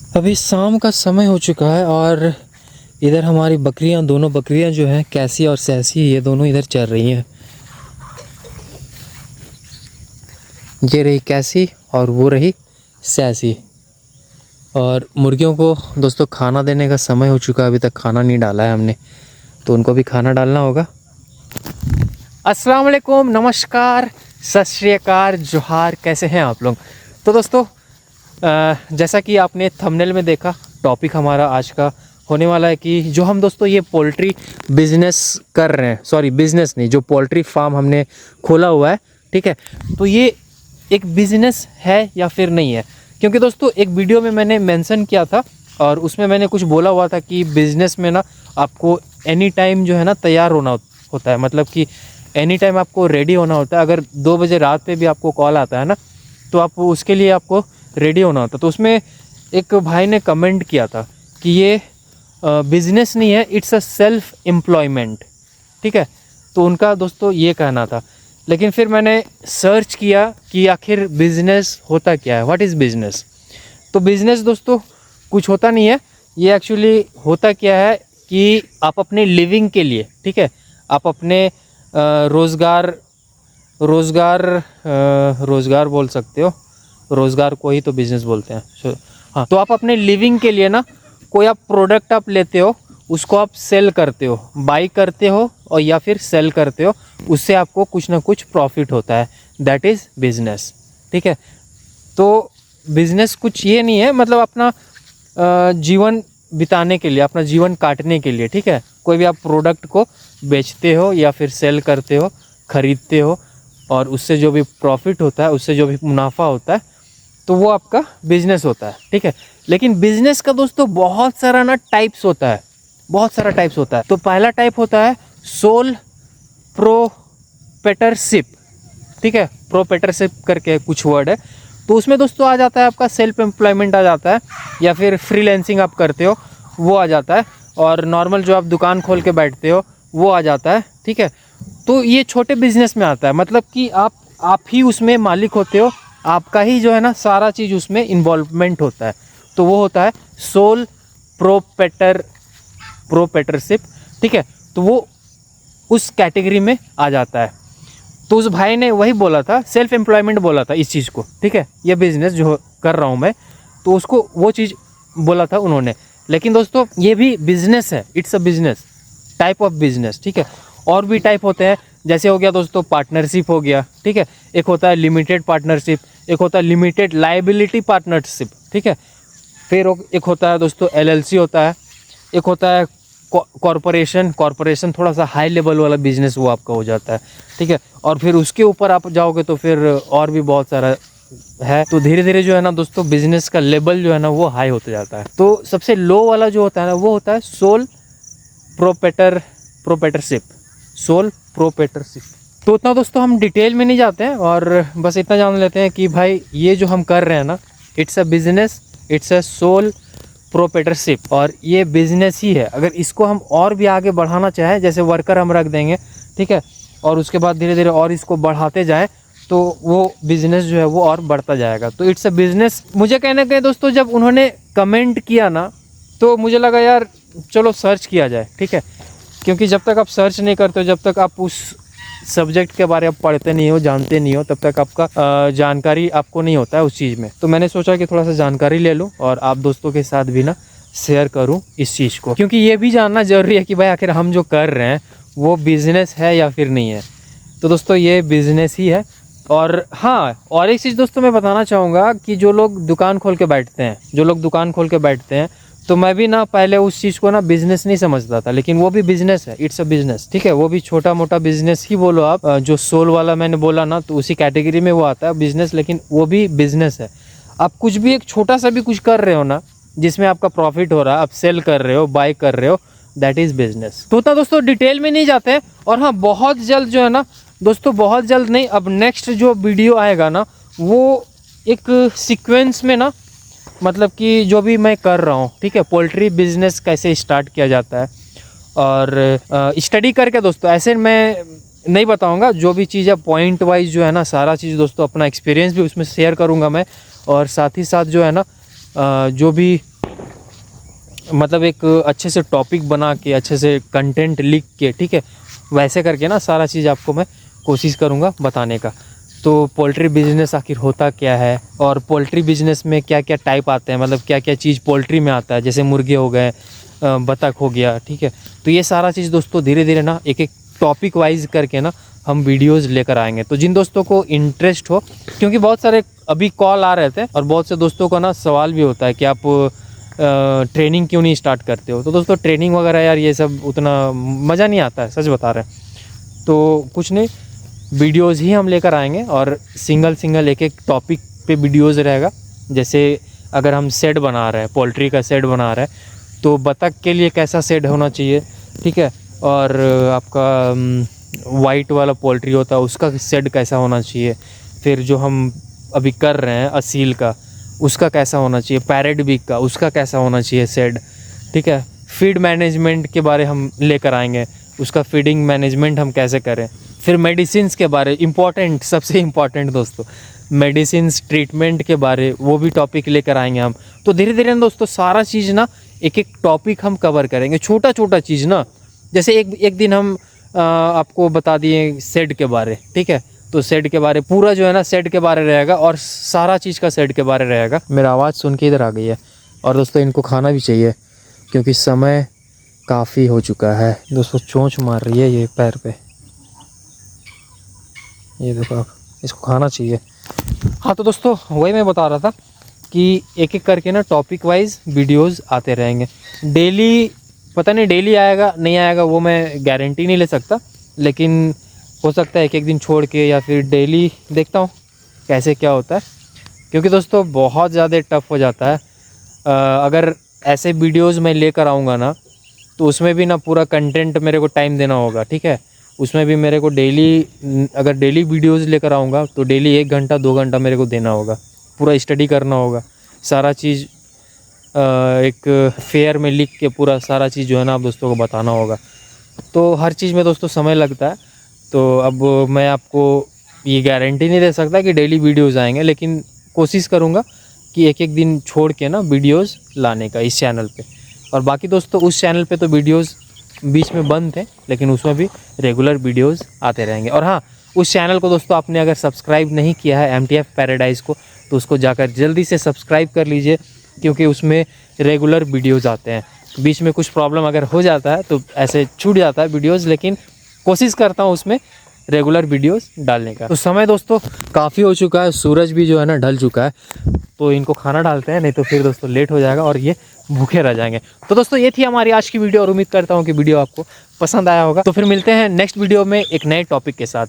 अभी शाम का समय हो चुका है और इधर हमारी बकरियां, दोनों बकरियां जो हैं कैसी और सैसी, ये दोनों इधर चल रही हैं। ये रही कैसी और वो रही सैसी। और मुर्गियों को दोस्तों खाना देने का समय हो चुका है, अभी तक खाना नहीं डाला है हमने, तो उनको भी खाना डालना होगा। अस्सलाम वालेकुम, नमस्कार, सत श्री अकाल, जोहार। कैसे हैं आप लोग? तो दोस्तों जैसा कि आपने थंबनेल में देखा, टॉपिक हमारा आज का होने वाला है कि जो हम दोस्तों ये पोल्ट्री बिज़नेस कर रहे हैं, सॉरी बिज़नेस नहीं, जो पोल्ट्री फार्म हमने खोला हुआ है, ठीक है, तो ये एक बिज़नेस है या फिर नहीं है। क्योंकि दोस्तों एक वीडियो में मैंने मेंशन किया था और उसमें मैंने कुछ बोला हुआ था कि बिज़नेस में ना आपको एनी टाइम जो है ना तैयार होना होता है, मतलब कि एनी टाइम आपको रेडी होना होता है। अगर 2 बजे रात पे भी आपको कॉल आता है ना, तो आप उसके लिए आपको रेडी होना होता। तो उसमें एक भाई ने कमेंट किया था कि ये बिज़नेस नहीं है, इट्स अ सेल्फ एम्प्लॉयमेंट, ठीक है। तो उनका दोस्तों ये कहना था। लेकिन फिर मैंने सर्च किया कि आखिर बिज़नेस होता क्या है, व्हाट इज़ बिज़नेस। तो बिज़नेस दोस्तों कुछ होता नहीं है, ये एक्चुअली होता क्या है कि आप अपने लिविंग के लिए, ठीक है, आप अपने रोज़गार बोल सकते हो, रोज़गार को ही तो बिज़नेस बोलते हैं। हाँ, तो आप अपने लिविंग के लिए ना कोई आप प्रोडक्ट आप लेते हो, उसको आप सेल करते हो, बाई करते हो और या फिर सेल करते हो, उससे आपको कुछ ना कुछ प्रॉफिट होता है, दैट इज़ बिज़नेस, ठीक है। तो बिज़नेस कुछ ये नहीं है, मतलब अपना जीवन बिताने के लिए, अपना जीवन काटने के लिए, ठीक है, कोई भी आप प्रोडक्ट को बेचते हो या फिर सेल करते हो, ख़रीदते हो, और उससे जो भी प्रॉफिट होता है, उससे जो भी मुनाफा होता है, तो वो आपका बिज़नेस होता है, ठीक है। लेकिन बिज़नेस का दोस्तों बहुत सारा ना टाइप्स होता है, बहुत सारा टाइप्स होता है। तो पहला टाइप होता है सोल प्रोप्राइटरशिप, ठीक है, प्रोप्राइटरशिप करके कुछ वर्ड है। तो उसमें दोस्तों आ जाता है आपका सेल्फ एम्प्लॉयमेंट आ जाता है, या फिर फ्रीलैंसिंग आप करते हो वो आ जाता है, और नॉर्मल जो आप दुकान खोल के बैठते हो वो आ जाता है, ठीक है। तो ये छोटे बिजनेस में आता है, मतलब कि आप ही उसमें मालिक होते हो, आपका ही जो है ना सारा चीज़ उसमें इन्वॉल्वमेंट होता है। तो वो होता है सोल प्रोप्राइटरशिप, ठीक है। तो वो उस कैटेगरी में आ जाता है। तो उस भाई ने वही बोला था, सेल्फ एम्प्लॉयमेंट बोला था इस चीज़ को, ठीक है, ये बिज़नेस जो कर रहा हूँ मैं, तो उसको वो चीज़ बोला था उन्होंने। लेकिन दोस्तों ये भी बिज़नेस है, it's a business, type of business, ठीक है। और भी टाइप होते हैं, जैसे हो गया दोस्तों पार्टनरशिप हो गया, ठीक है, एक होता है लिमिटेड पार्टनरशिप, एक होता है लिमिटेड लाइबिलिटी पार्टनरशिप, ठीक है। फिर एक होता है दोस्तों एलएलसी होता है, एक होता है कॉरपोरेशन थोड़ा सा हाई लेवल वाला बिजनेस वो आपका हो जाता है, ठीक है। और फिर उसके ऊपर आप जाओगे तो फिर और भी बहुत सारा है। तो धीरे धीरे जो है ना दोस्तों बिजनेस का लेवल जो है ना वो हाई होते जाता है। तो सबसे लो वाला जो होता है ना वो होता है सोल प्रोप्राइटरशिप, सोल प्रोप्राइटरशिप। तो उतना दोस्तों हम डिटेल में नहीं जाते हैं, और बस इतना जान लेते हैं कि भाई ये जो हम कर रहे हैं ना, it's a business, it's a sole proprietorship, और ये बिजनेस ही है। अगर इसको हम और भी आगे बढ़ाना चाहें, जैसे वर्कर हम रख देंगे, ठीक है, और उसके बाद धीरे धीरे और इसको बढ़ाते जाएं, तो वो बिज़नेस जो है वो और बढ़ता जाएगा। तो इट्स अ बिज़नेस। मुझे कहने के दोस्तों जब उन्होंने कमेंट किया ना, तो मुझे लगा यार चलो सर्च किया जाए, ठीक है। क्योंकि जब तक आप सर्च नहीं करते हो, जब तक आप उस सब्जेक्ट के बारे में पढ़ते नहीं हो, जानते नहीं हो, तब तक आपका जानकारी आपको नहीं होता है उस चीज़ में। तो मैंने सोचा कि थोड़ा सा जानकारी ले लूँ और आप दोस्तों के साथ भी ना शेयर करूँ इस चीज़ को, क्योंकि ये भी जानना ज़रूरी है कि भाई आखिर हम जो कर रहे हैं वो बिज़नेस है या फिर नहीं है। तो दोस्तों ये बिज़नेस ही है। और हाँ, और एक चीज़ दोस्तों मैं बताना चाहूँगा कि जो लोग दुकान खोल के बैठते हैं, तो मैं भी ना पहले उस चीज़ को ना बिज़नेस नहीं समझता था, लेकिन वो भी बिज़नेस है, इट्स अ बिज़नेस, ठीक है। वो भी छोटा मोटा बिज़नेस ही बोलो आप, जो सोल वाला मैंने बोला ना, तो उसी कैटेगरी में वो आता है बिज़नेस, लेकिन वो भी बिज़नेस है। आप कुछ भी एक छोटा सा भी कुछ कर रहे हो ना, जिसमें आपका प्रॉफिट हो रहा है, आप सेल कर रहे हो, बाय कर रहे हो, दैट इज़ बिज़नेस। तो उतना दोस्तों डिटेल में नहीं जाते हैं। और हाँ, बहुत जल्द जो है ना दोस्तों, बहुत जल्द नहीं, अब नेक्स्ट जो वीडियो आएगा ना वो एक सीक्वेंस में ना, मतलब कि जो भी मैं कर रहा हूँ, ठीक है, पोल्ट्री बिजनेस कैसे स्टार्ट किया जाता है, और स्टडी करके दोस्तों, ऐसे मैं नहीं बताऊँगा, जो भी चीज़ है पॉइंट वाइज जो है ना सारा चीज़ दोस्तों, अपना एक्सपीरियंस भी उसमें शेयर करूँगा मैं। और साथ ही साथ जो है ना जो भी मतलब एक अच्छे से टॉपिक बना के, अच्छे से कंटेंट लिख के, ठीक है, वैसे करके ना सारा चीज़ आपको मैं कोशिश करूँगा बताने का। तो पोल्ट्री बिजनेस आखिर होता क्या है, और पोल्ट्री बिजनेस में क्या क्या टाइप आते हैं, मतलब क्या क्या चीज़ पोल्ट्री में आता है, जैसे मुर्गे हो गए, बतख हो गया, ठीक है। तो ये सारा चीज़ दोस्तों धीरे धीरे ना एक एक टॉपिक वाइज करके ना हम वीडियोस लेकर आएंगे। तो जिन दोस्तों को इंटरेस्ट हो, क्योंकि बहुत सारे अभी कॉल आ रहे थे और बहुत से दोस्तों का ना सवाल भी होता है कि आप ट्रेनिंग क्यों नहीं स्टार्ट करते हो। तो दोस्तों ट्रेनिंग वगैरह यार ये सब उतना मज़ा नहीं आता है, सच बता रहे हैं। तो कुछ नहीं, वीडियोज़ ही हम लेकर आएंगे और सिंगल सिंगल एक एक टॉपिक पे वीडियोज़ रहेगा। जैसे अगर हम शेड बना रहे हैं, पोल्ट्री का शेड बना रहे हैं, तो बतख के लिए कैसा शेड होना चाहिए, ठीक है, और आपका वाइट वाला पोल्ट्री होता है उसका शेड कैसा होना चाहिए, फिर जो हम अभी कर रहे हैं असील का उसका कैसा होना चाहिए, पैरेट बिग का उसका कैसा होना चाहिए शेड, ठीक है। फीड मैनेजमेंट के बारे हम लेकर आएंगे, उसका फीडिंग मैनेजमेंट हम कैसे करें। फिर मेडिसिन्स के बारे, इम्पॉर्टेंट, सबसे इम्पॉर्टेंट दोस्तों, मेडिसिन्स ट्रीटमेंट के बारे, वो भी टॉपिक लेकर आएंगे हम। तो धीरे धीरे ना दोस्तों सारा चीज़ ना एक एक टॉपिक हम कवर करेंगे, छोटा छोटा चीज़ ना। जैसे एक दिन हम आपको बता दिए शेड के बारे, ठीक है, तो शेड के बारे पूरा जो है ना शेड के बारे रहेगा, और सारा चीज़ का शेड के बारे रहेगा। मेरा आवाज़ सुन के इधर आ गई है। और दोस्तों इनको खाना भी चाहिए क्योंकि समय काफ़ी हो चुका है। दोस्तों चोंच मार रही है ये पैर पे, ये देखो आप, इसको खाना चाहिए। हाँ तो दोस्तों वही मैं बता रहा था कि एक एक करके ना टॉपिक वाइज वीडियोस आते रहेंगे। डेली पता नहीं डेली आएगा नहीं आएगा, वो मैं गारंटी नहीं ले सकता, लेकिन हो सकता है एक एक दिन छोड़ के या फिर डेली, देखता हूँ कैसे क्या होता है। क्योंकि दोस्तों बहुत ज़्यादा टफ हो जाता है। अगर ऐसे वीडियोस मैं लेकर आऊँगा ना तो उसमें भी ना पूरा कंटेंट मेरे को टाइम देना होगा, ठीक है। उसमें भी मेरे को डेली, अगर डेली वीडियोस लेकर आऊँगा तो डेली 1 घंटा 2 घंटा मेरे को देना होगा, पूरा स्टडी करना होगा, सारा चीज़ एक फेयर में लिख के पूरा सारा चीज़ जो है ना आप दोस्तों को बताना होगा। तो हर चीज़ में दोस्तों समय लगता है। तो अब मैं आपको ये गारंटी नहीं दे सकता कि डेली वीडियोस आएंगे, लेकिन कोशिश करूँगा कि एक एक दिन छोड़ के ना वीडियोस लाने का इस चैनल पे। और बाकी दोस्तों उस चैनल पे तो वीडियोस बीच में बंद थे, लेकिन उसमें भी रेगुलर वीडियोस आते रहेंगे। और हाँ, उस चैनल को दोस्तों आपने अगर सब्सक्राइब नहीं किया है MTF पैराडाइज को, तो उसको जाकर जल्दी से सब्सक्राइब कर लीजिए, क्योंकि उसमें रेगुलर वीडियोज़ आते हैं। बीच में कुछ प्रॉब्लम अगर हो जाता है तो ऐसे छूट जाता है वीडियोज़, लेकिन कोशिश करता हूँ उसमें रेगुलर वीडियोस डालने का। तो समय दोस्तों काफ़ी हो चुका है, सूरज भी जो है ना ढल चुका है, तो इनको खाना डालते हैं, नहीं तो फिर दोस्तों लेट हो जाएगा और ये भूखे रह जाएंगे। तो दोस्तों ये थी हमारी आज की वीडियो, और उम्मीद करता हूँ कि वीडियो आपको पसंद आया होगा। तो फिर मिलते हैं नेक्स्ट वीडियो में एक नए टॉपिक के साथ।